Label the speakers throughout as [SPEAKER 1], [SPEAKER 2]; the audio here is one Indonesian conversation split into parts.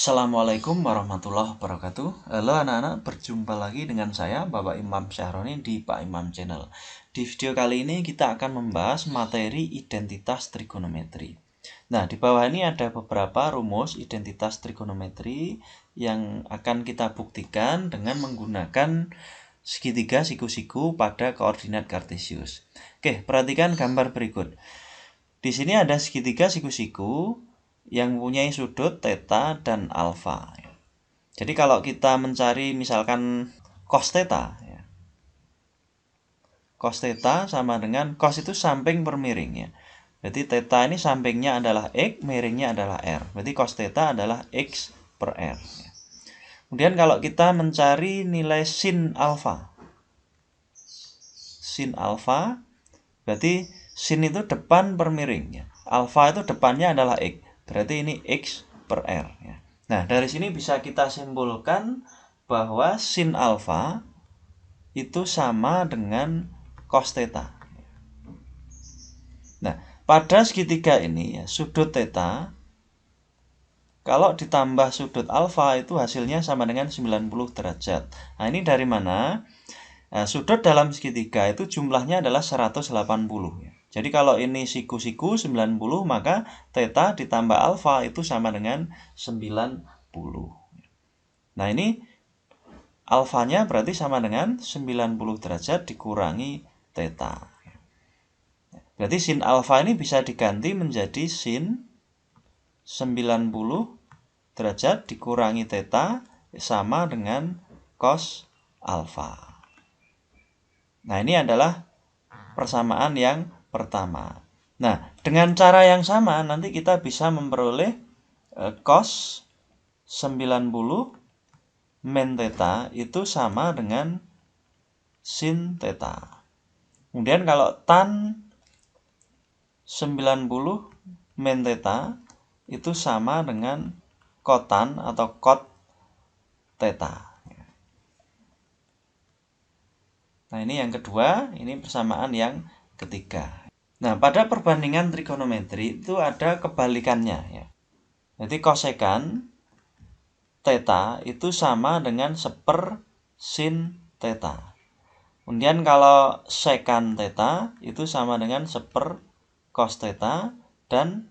[SPEAKER 1] Assalamualaikum warahmatullahi wabarakatuh. Halo anak-anak, berjumpa lagi dengan saya Bapak Imam Syahroni di Pak Imam Channel. Di video kali ini kita akan membahas materi identitas trigonometri. Nah, di bawah ini ada beberapa rumus identitas trigonometri yang akan kita buktikan dengan menggunakan segitiga siku-siku pada koordinat kartesius. Oke, perhatikan gambar berikut. Di sini ada segitiga siku-siku yang mempunyai sudut theta dan alfa. Jadi kalau kita mencari misalkan cos theta, cos theta sama dengan cos itu samping per miring ya. Berarti theta ini sampingnya adalah x, miringnya adalah r. Berarti cos theta adalah x per r. Kemudian kalau kita mencari nilai sin alfa, berarti sin itu depan per miring ya. Alfa itu depannya adalah x. Berarti ini x per r ya. Nah, dari sini bisa kita simpulkan bahwa sin alfa itu sama dengan cos theta. Nah, pada segitiga ini ya, sudut theta kalau ditambah sudut alfa itu hasilnya sama dengan 90 derajat. Nah, ini dari mana? Nah, sudut dalam segitiga itu jumlahnya adalah 180 ya. Jadi kalau ini siku-siku 90, maka theta ditambah alfa itu sama dengan 90. Nah, ini alfanya berarti sama dengan 90 derajat dikurangi theta. Berarti sin alfa ini bisa diganti menjadi sin 90 derajat dikurangi theta sama dengan cos alfa. Nah, ini adalah persamaan yang pertama. Nah, dengan cara yang sama nanti kita bisa memperoleh cos 90 min theta itu sama dengan sin theta. Kemudian kalau tan 90 min theta itu sama dengan kotan atau cot theta. Nah, ini yang kedua, ini persamaan yang ketiga. Nah, pada perbandingan trigonometri itu ada kebalikannya ya. Jadi kosekan theta itu sama dengan seper sin theta. Kemudian kalau sekan theta itu sama dengan seper cos theta dan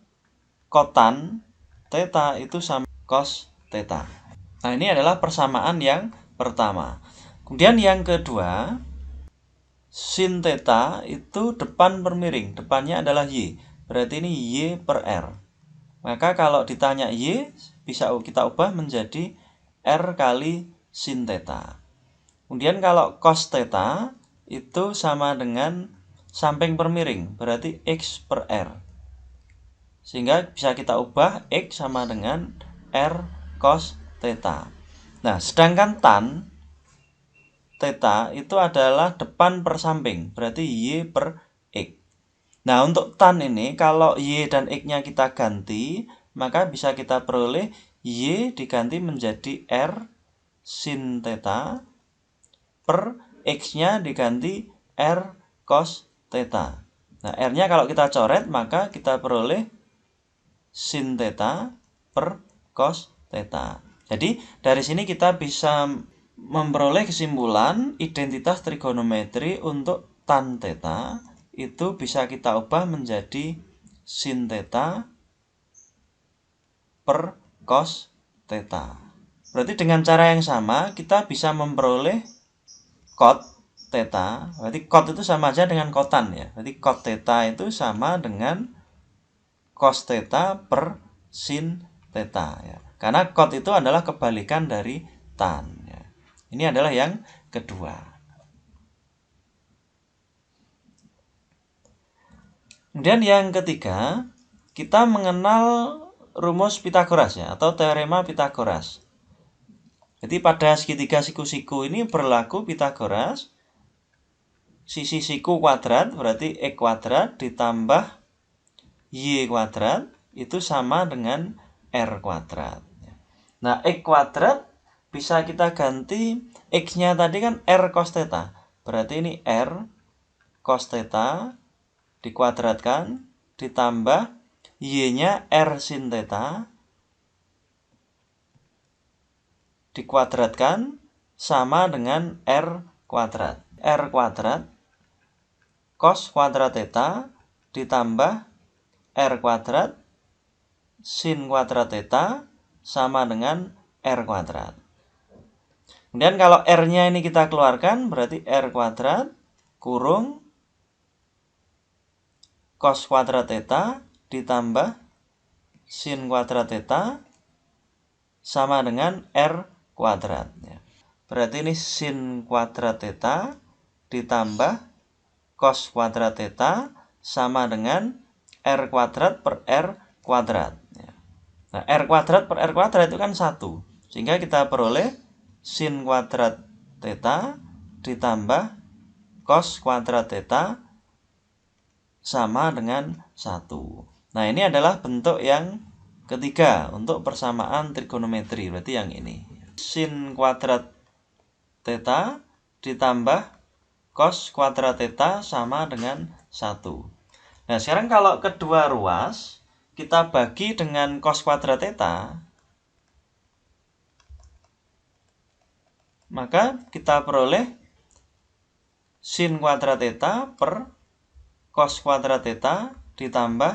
[SPEAKER 1] kotan theta itu sama cos theta. Nah, ini adalah persamaan yang pertama. Kemudian yang kedua, sin theta itu depan per miring, depannya adalah y. Berarti ini y per r. Maka kalau ditanya y, bisa kita ubah menjadi r kali sin theta. Kemudian kalau cos theta itu sama dengan samping per miring, berarti x per r. Sehingga bisa kita ubah x sama dengan r cos theta. Nah, sedangkan tan theta itu adalah depan per samping, berarti y per x. Nah, untuk tan ini kalau y dan x-nya kita ganti, maka bisa kita peroleh y diganti menjadi r sin theta per x-nya diganti r cos theta. Nah, r-nya kalau kita coret, maka kita peroleh sin theta per cos theta. Jadi, dari sini kita bisa memperoleh kesimpulan identitas trigonometri untuk tan theta itu bisa kita ubah menjadi sin theta per cos theta. Berarti dengan cara yang sama kita bisa memperoleh cot theta. Berarti cot itu sama aja dengan kotan ya. Berarti cot theta itu sama dengan cos theta per sin theta ya. Karena cot itu adalah kebalikan dari tan ya. Ini adalah yang kedua. Kemudian yang ketiga, kita mengenal rumus Pitagoras ya, atau teorema Pitagoras. Jadi pada segitiga siku-siku ini berlaku Pitagoras. Sisi siku kuadrat berarti x kuadrat ditambah y kuadrat itu sama dengan r kuadrat. Nah, x kuadrat bisa kita ganti x-nya tadi kan r cos theta. Berarti ini r cos theta dikuadratkan ditambah y-nya r sin theta dikuadratkan sama dengan R kuadrat. R kuadrat cos kuadrat theta ditambah R kuadrat sin kuadrat theta sama dengan R kuadrat. Kemudian kalau R-nya ini kita keluarkan, berarti R kuadrat kurung cos kuadrat theta ditambah sin kuadrat theta sama dengan R kuadrat. Berarti ini sin kuadrat theta ditambah cos kuadrat theta sama dengan R kuadrat per R kuadrat. Nah, R kuadrat per R kuadrat itu kan 1. Sehingga kita peroleh sin kuadrat theta ditambah cos kuadrat theta sama dengan 1. Nah, ini adalah bentuk yang ketiga untuk persamaan trigonometri. Berarti yang ini. Sin kuadrat theta ditambah cos kuadrat theta sama dengan 1. Nah, sekarang kalau kedua ruas kita bagi dengan cos kuadrat theta, maka kita peroleh sin kuadrat theta per cos kuadrat theta ditambah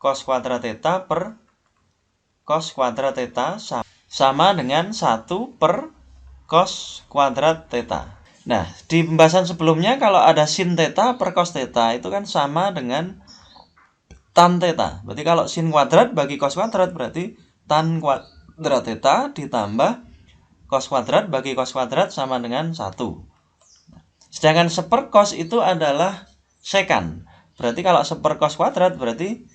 [SPEAKER 1] cos kuadrat theta per cos kuadrat theta sama dengan 1 per cos kuadrat theta. Nah, di pembahasan sebelumnya kalau ada sin theta per cos theta itu kan sama dengan tan theta. Berarti kalau sin kuadrat bagi cos kuadrat berarti tan kuadrat theta ditambah cos kuadrat bagi cos kuadrat sama dengan 1. Sedangkan seper cos itu adalah sekan. Berarti kalau seper cos kuadrat berarti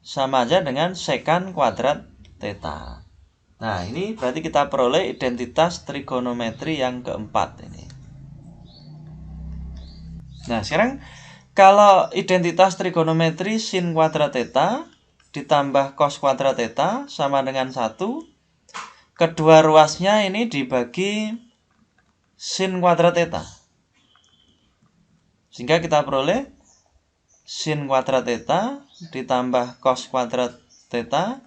[SPEAKER 1] sama aja dengan sekan kuadrat theta. Nah, ini berarti kita peroleh identitas trigonometri yang keempat ini. Nah, sekarang kalau identitas trigonometri sin kuadrat theta ditambah cos kuadrat theta sama dengan 1, kedua ruasnya ini dibagi sin kuadrat theta. Sehingga kita peroleh sin kuadrat theta ditambah cos kuadrat theta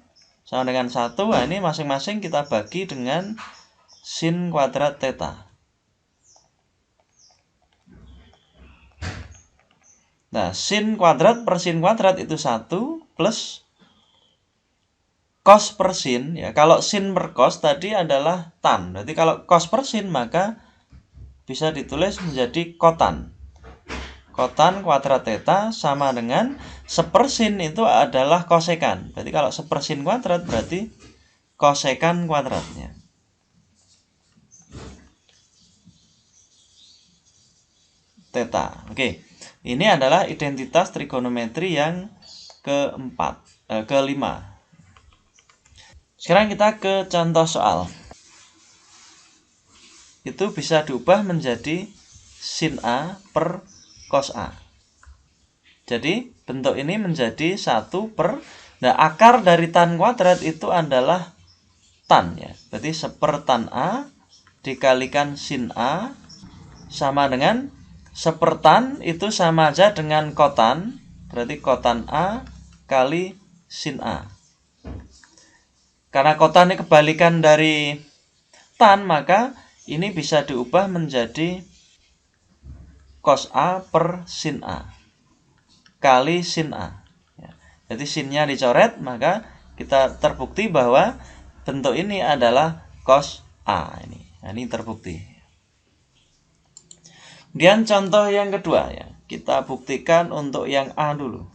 [SPEAKER 1] sama dengan 1. Nah, ini masing-masing kita bagi dengan sin kuadrat theta. Nah, sin kuadrat per sin kuadrat itu 1 plus cos per sin. Ya, kalau sin per cos tadi adalah tan. Berarti kalau cos per sin maka bisa ditulis menjadi kotan. Kotan kuadrat theta sama dengan sepersin itu adalah kosekan. Berarti kalau sepersin kuadrat berarti kosekan kuadratnya. Theta. Oke. Ini adalah identitas trigonometri yang kelima. Sekarang kita ke contoh soal. Itu bisa diubah menjadi sin A per cos A. Jadi bentuk ini menjadi 1 per, nah akar dari tan kuadrat itu adalah tan ya. Berarti seper tan A dikalikan sin A sama dengan sepertan itu sama aja dengan kotan, berarti kotan A kali sin A. Karena kotan ini kebalikan dari tan, maka ini bisa diubah menjadi cos A per sin A kali sin A. Jadi sinnya dicoret, maka kita terbukti bahwa bentuk ini adalah cos A. Nah, ini terbukti. Kemudian contoh yang kedua ya, kita buktikan untuk yang A dulu.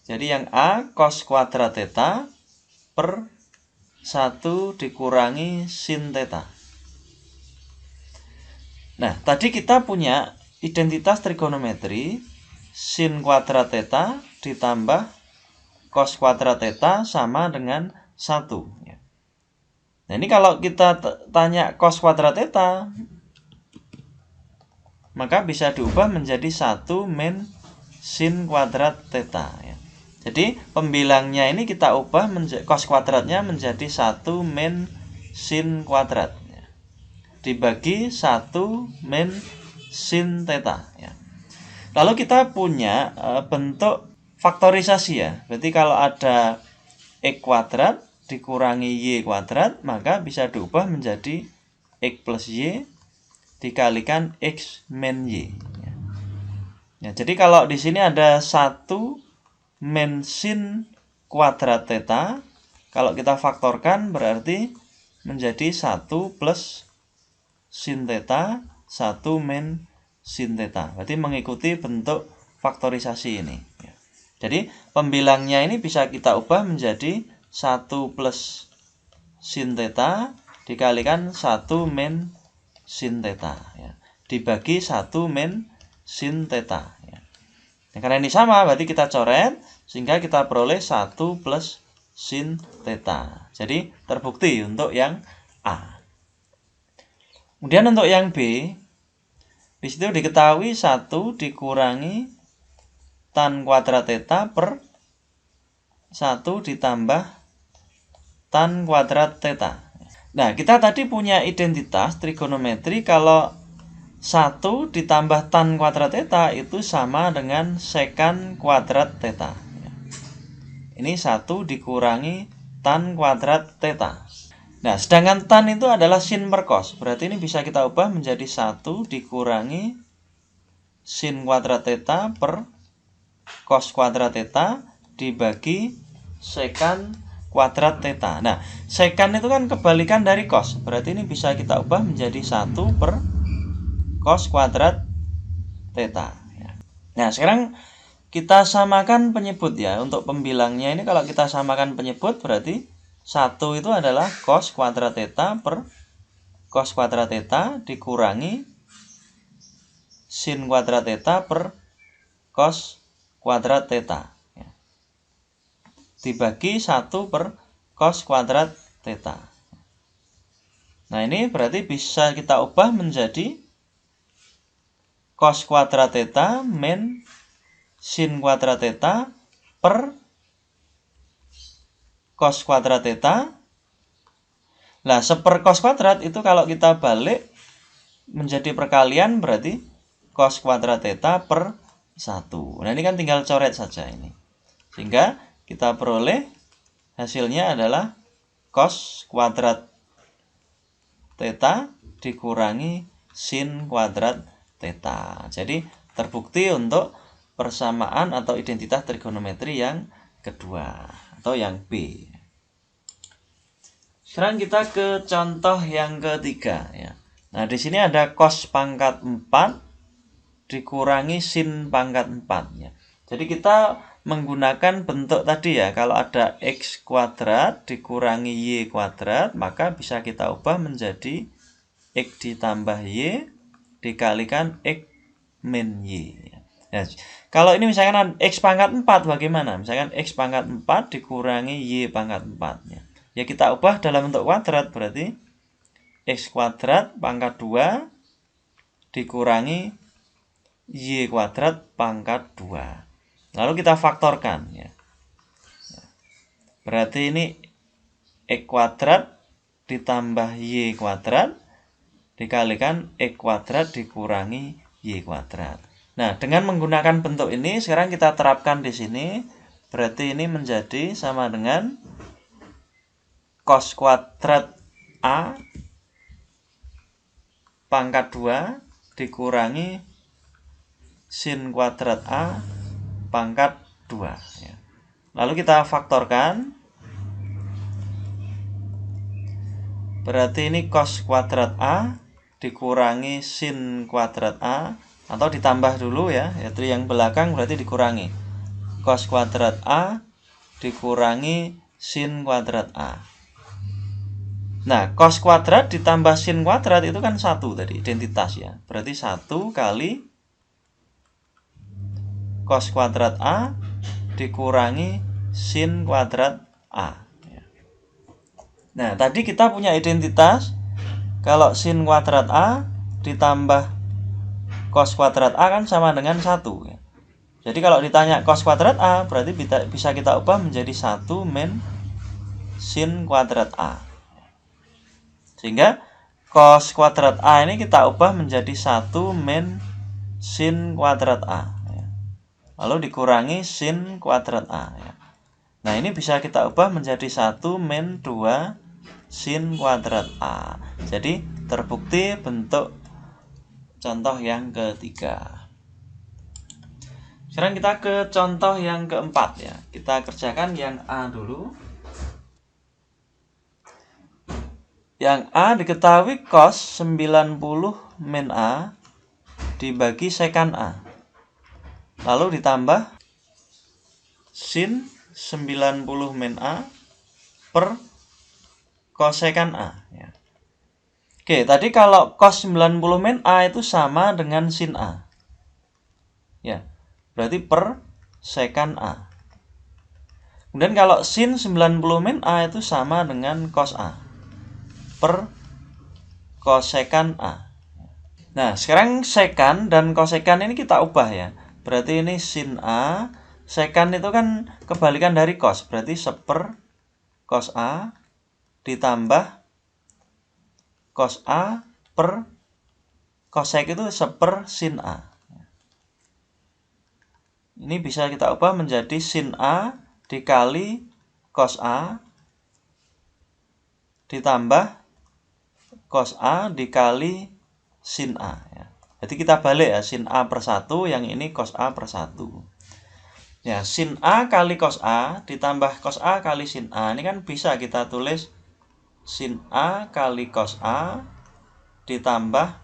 [SPEAKER 1] Jadi yang A cos kuadrat theta per 1 dikurangi sin theta. Nah, tadi kita punya identitas trigonometri sin kuadrat theta ditambah cos kuadrat theta sama dengan 1. Nah, ini kalau kita tanya cos kuadrat theta, maka bisa diubah menjadi 1 min sin kuadrat theta ya. Jadi pembilangnya ini kita ubah cos kuadratnya menjadi 1 min sin kuadrat ya. Dibagi 1 min sin theta ya. Lalu kita punya bentuk faktorisasi ya. Berarti kalau ada x kuadrat dikurangi Y kuadrat, maka bisa diubah menjadi X plus Y dikalikan X min Y. Ya, jadi kalau di sini ada 1 min sin kuadrat theta, kalau kita faktorkan berarti menjadi 1 plus sin theta, 1 min sin theta. Berarti mengikuti bentuk faktorisasi ini. Jadi pembilangnya ini bisa kita ubah menjadi 1 plus sin theta dikalikan 1 min sin theta. Ya. Dibagi 1 min sin theta. Ya. Nah, karena ini sama, berarti kita coret sehingga kita peroleh 1 plus sin theta. Jadi terbukti untuk yang A. Kemudian untuk yang B, di situ diketahui 1 dikurangi tan kuadrat theta per 1 ditambah tan kuadrat theta. Nah, kita tadi punya identitas trigonometri kalau 1 ditambah tan kuadrat theta itu sama dengan sekan kuadrat theta. Ini 1 dikurangi tan kuadrat theta. Nah, sedangkan tan itu adalah sin per cos. Berarti ini bisa kita ubah menjadi 1 dikurangi sin kuadrat theta per cos kuadrat theta dibagi sekan kuadrat theta. Nah, sekan itu kan kebalikan dari cos. Berarti ini bisa kita ubah menjadi 1 per cos kuadrat theta. Nah, sekarang kita samakan penyebut ya. Untuk pembilangnya ini kalau kita samakan penyebut berarti 1 itu adalah cos kuadrat theta per cos kuadrat theta dikurangi sin kuadrat theta per cos kuadrat theta. Dibagi 1 per cos kuadrat theta. Nah, ini berarti bisa kita ubah menjadi cos kuadrat theta min sin kuadrat theta per cos kuadrat theta. Nah, seper cos kuadrat itu kalau kita balik menjadi perkalian berarti cos kuadrat theta per 1. Nah, ini kan tinggal coret saja ini. Sehingga kita peroleh hasilnya adalah cos kuadrat theta dikurangi sin kuadrat theta. Jadi terbukti untuk persamaan atau identitas trigonometri yang kedua atau yang B. Sekarang kita ke contoh yang ketiga ya. Nah, di sini ada cos pangkat 4 dikurangi sin pangkat 4 ya. Jadi kita menggunakan bentuk tadi ya. Kalau ada X kuadrat dikurangi Y kuadrat, maka bisa kita ubah menjadi X ditambah Y dikalikan X min Y. Nah, kalau ini misalkan X pangkat 4 bagaimana? Misalkan X pangkat 4 dikurangi Y pangkat 4 ya. Ya kita ubah dalam bentuk kuadrat berarti X kuadrat pangkat 2 dikurangi Y kuadrat pangkat 2. Lalu kita faktorkan ya. Berarti ini X kuadrat ditambah Y kuadrat dikalikan X kuadrat dikurangi Y kuadrat. Nah, dengan menggunakan bentuk ini sekarang kita terapkan di sini. Berarti ini menjadi sama dengan cos kuadrat A pangkat 2 dikurangi sin kuadrat A pangkat 2 ya. Lalu kita faktorkan. Berarti ini cos kuadrat A dikurangi sin kuadrat A, atau ditambah dulu ya, yaitu yang belakang berarti dikurangi. Cos kuadrat A dikurangi sin kuadrat A. Nah, cos kuadrat ditambah sin kuadrat itu kan 1 tadi, identitas ya. Berarti 1 kali cos kuadrat A dikurangi sin kuadrat A. Nah, tadi kita punya identitas kalau sin kuadrat A ditambah cos kuadrat A kan sama dengan 1 ya. Jadi kalau ditanya cos kuadrat A berarti bisa kita ubah menjadi 1 min sin kuadrat A. Sehingga cos kuadrat A ini kita ubah menjadi 1 min sin kuadrat A. Lalu dikurangi sin kuadrat A ya. Nah, ini bisa kita ubah menjadi 1 min 2 sin kuadrat A. Jadi terbukti bentuk contoh yang ketiga. Sekarang kita ke contoh yang keempat ya. Kita kerjakan yang A dulu. Yang A diketahui cos 90 min A dibagi sekan A. Lalu ditambah sin 90 min A per kosekan A ya. Oke, tadi kalau cos 90 min A itu sama dengan sin A. Ya. Berarti per sekan A. Kemudian kalau sin 90 min A itu sama dengan cos A per kosekan A. Nah, sekarang sekan dan kosekan ini kita ubah ya. Berarti ini sin A, sekan itu kan kebalikan dari cos. Berarti seper cos A ditambah cos A per kosek itu seper sin A. Ini bisa kita ubah menjadi sin A dikali cos A ditambah cos A dikali sin A ya. Jadi kita balik ya, sin A per 1, yang ini cos A per 1. Ya, sin A kali cos A ditambah cos A kali sin A. Ini kan bisa kita tulis sin A kali cos A ditambah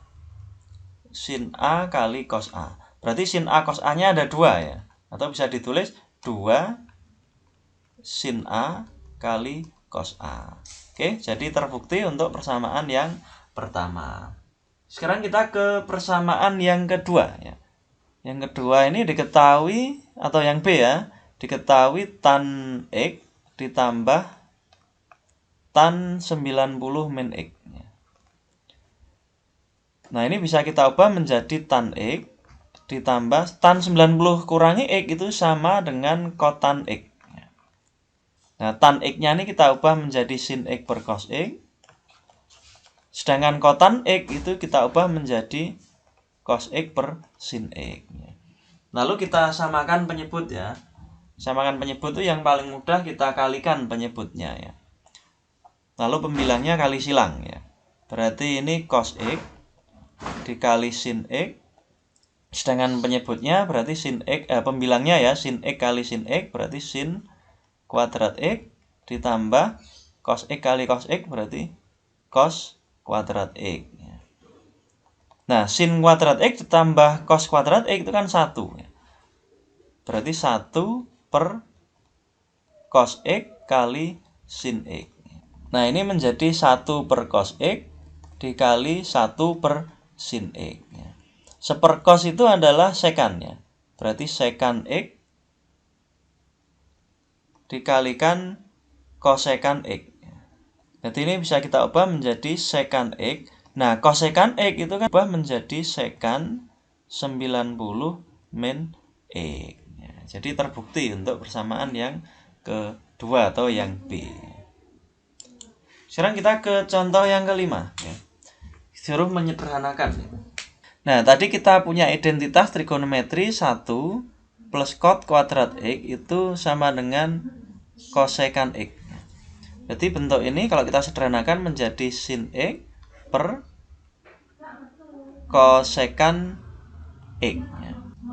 [SPEAKER 1] sin A kali cos A. Berarti sin A cos A-nya ada 2 ya. Atau bisa ditulis 2 sin A kali cos A. Oke, jadi terbukti untuk persamaan yang pertama. Sekarang kita ke persamaan yang kedua ya. Yang kedua ini diketahui, atau yang B ya, diketahui tan X ditambah tan 90 min X. Nah, ini bisa kita ubah menjadi tan X ditambah tan 90 kurangi X itu sama dengan kotan X. Nah, tan X-nya ini kita ubah menjadi sin X per cos X. Sedangkan kotan X itu kita ubah menjadi cos X per sin X. Lalu kita samakan penyebut ya. Samakan penyebut itu yang paling mudah kita kalikan penyebutnya ya. Lalu pembilangnya kali silang ya. Berarti ini cos X dikali sin X. Sedangkan penyebutnya berarti sin X, pembilangnya ya, sin X kali sin X berarti sin kuadrat X ditambah cos X kali cos X berarti cos kuadrat X. Nah, sin kuadrat X ditambah cos kuadrat X itu kan 1. Berarti 1 per cos X kali sin X. Nah, ini menjadi 1 per cos X dikali 1 per sin X. Seper cos itu adalah sekannya. Berarti sekan X dikalikan kosekan X. Jadi ini bisa kita ubah menjadi sekan X. Nah, kosekan X itu kan ubah menjadi sekan 90 min X. Jadi terbukti untuk persamaan yang kedua atau yang B. Sekarang kita ke contoh yang kelima. Disuruh menyederhanakan. Nah, tadi kita punya identitas trigonometri 1 plus cot kuadrat X itu sama dengan kosekan X. Jadi bentuk ini kalau kita sederhanakan menjadi sin X per kosekan X.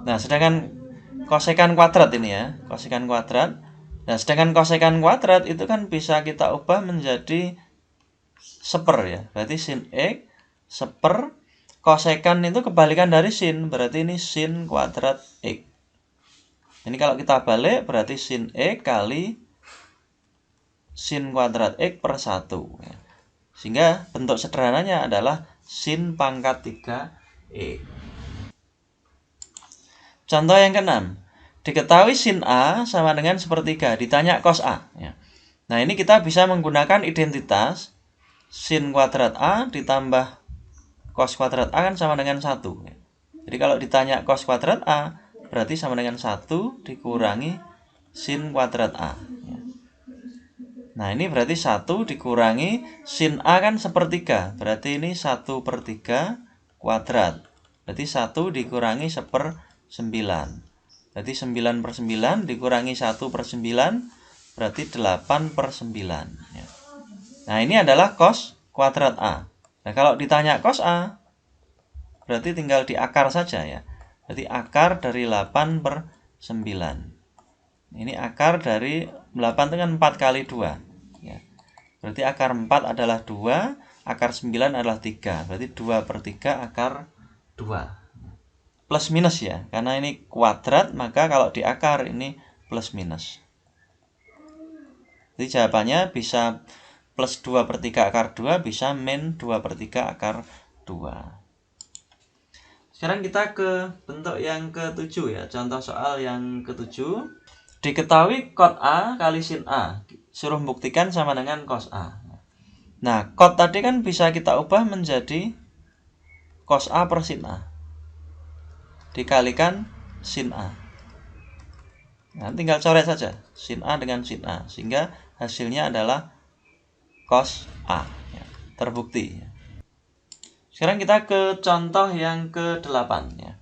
[SPEAKER 1] Nah, sedangkan kosekan kuadrat ini ya, kosekan kuadrat. Nah, sedangkan kosekan kuadrat itu kan bisa kita ubah menjadi seper ya. Berarti sin X seper kosekan itu kebalikan dari sin, berarti ini sin kuadrat X. Ini kalau kita balik berarti sin X kali sin kuadrat X per 1. Sehingga bentuk sederhananya adalah sin pangkat 3X. Contoh yang keenam. Diketahui sin A sama dengan sepertiga. Ditanya cos A. Nah, ini kita bisa menggunakan identitas sin kuadrat A ditambah cos kuadrat A kan sama dengan 1. Jadi kalau ditanya cos kuadrat A, berarti sama dengan 1 dikurangi sin kuadrat A. Nah, ini berarti 1 dikurangi sin A kan sepertiga. Berarti ini 1 per 3 kuadrat. Berarti 1 dikurangi 1 per 9. Berarti 9 per 9 dikurangi 1 per 9. berarti 8/9 ya. Nah, ini adalah cos kuadrat A. Nah, kalau ditanya cos A, berarti tinggal diakar saja ya. Berarti akar dari 8/9. Ini akar dari 8 itu kan 4 kali 2 ya. Berarti akar 4 adalah 2, akar 9 adalah 3. Berarti 2/3 akar 2. Plus minus ya, karena ini kuadrat, maka kalau diakar ini plus minus. Jadi jawabannya bisa plus 2/3 akar 2, bisa min 2/3 akar 2. Sekarang kita ke bentuk yang ke-7 ya, contoh soal yang ke-7. Diketahui cot A kali sin A, suruh buktikan sama dengan cos A. Nah, cot tadi kan bisa kita ubah menjadi cos A per sin A, dikalikan sin A. Nah, tinggal coret saja sin A dengan sin A, sehingga hasilnya adalah cos A ya, terbukti ya. Sekarang kita ke contoh yang ke-8 ya.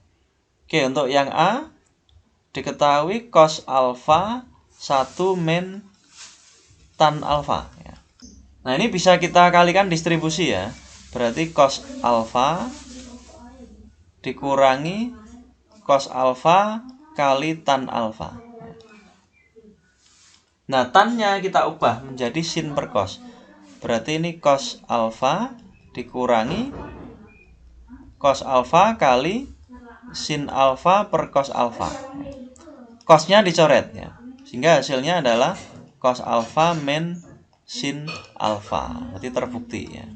[SPEAKER 1] Oke, untuk yang A diketahui cos alfa 1 min tan alfa ya. Nah, ini bisa kita kalikan distribusi ya. Berarti cos alfa dikurangi cos alfa kali tan alfa. Nah, tannya kita ubah menjadi sin per cos. Berarti ini cos alfa dikurangi cos alfa kali sin alfa per cos alfa. Cosnya dicoret ya. Sehingga hasilnya adalah cos alfa min sin alfa. Berarti terbukti ya.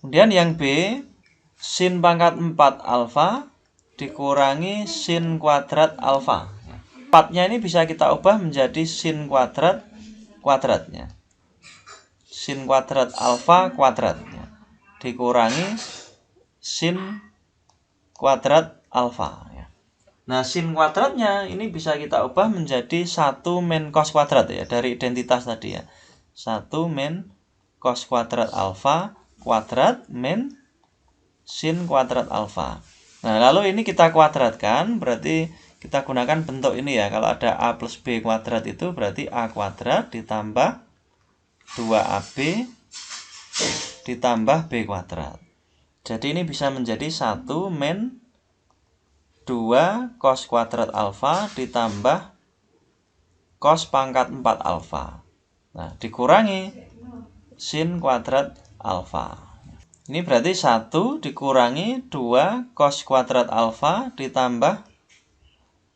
[SPEAKER 1] Kemudian yang B, sin pangkat 4 alfa dikurangi sin kuadrat alfa. 4-nya ini bisa kita ubah menjadi sin kuadrat kuadratnya. Sin kuadrat alfa kuadratnya dikurangi sin kuadrat alfa ya. Nah, sin kuadratnya ini bisa kita ubah menjadi 1 min cos kuadrat ya, dari identitas tadi ya. 1 min cos kuadrat alfa kuadrat min sin kuadrat alfa. Nah, lalu ini kita kuadratkan, berarti kita gunakan bentuk ini ya. Kalau ada A plus B kuadrat itu berarti A kuadrat ditambah 2AB ditambah B kuadrat. Jadi ini bisa menjadi 1 min 2 cos kuadrat alfa ditambah cos pangkat 4 alfa. Nah, dikurangi sin kuadrat alfa. Ini berarti 1 dikurangi 2 cos kuadrat alfa ditambah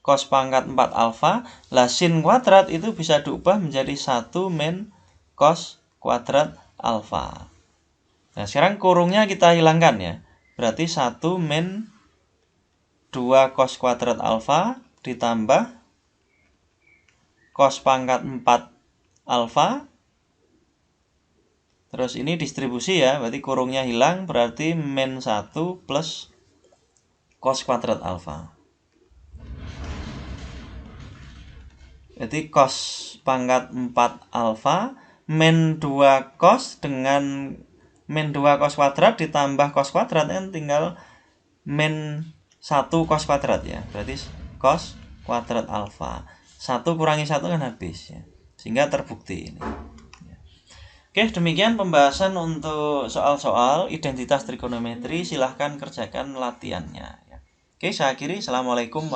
[SPEAKER 1] cos pangkat 4 alfa. Lah, sin kuadrat itu bisa diubah menjadi 1 min cos kuadrat alfa. Nah, sekarang kurungnya kita hilangkan ya. Berarti 1 min 2 cos kuadrat alfa ditambah cos pangkat 4 alfa. Terus ini distribusi ya, berarti kurungnya hilang, berarti min 1 plus cos kuadrat alfa. Jadi cos pangkat 4 alfa min 2 cos dengan min 2 cos kuadrat ditambah cos kuadrat kan tinggal min 1 cos kuadrat ya. Berarti cos kuadrat alfa. 1 kurangi 1 kan habis ya. Sehingga terbukti ini. Oke, demikian pembahasan untuk soal-soal identitas trigonometri. Silahkan kerjakan latihannya ya. Oke, saya akhiri. Assalamualaikum.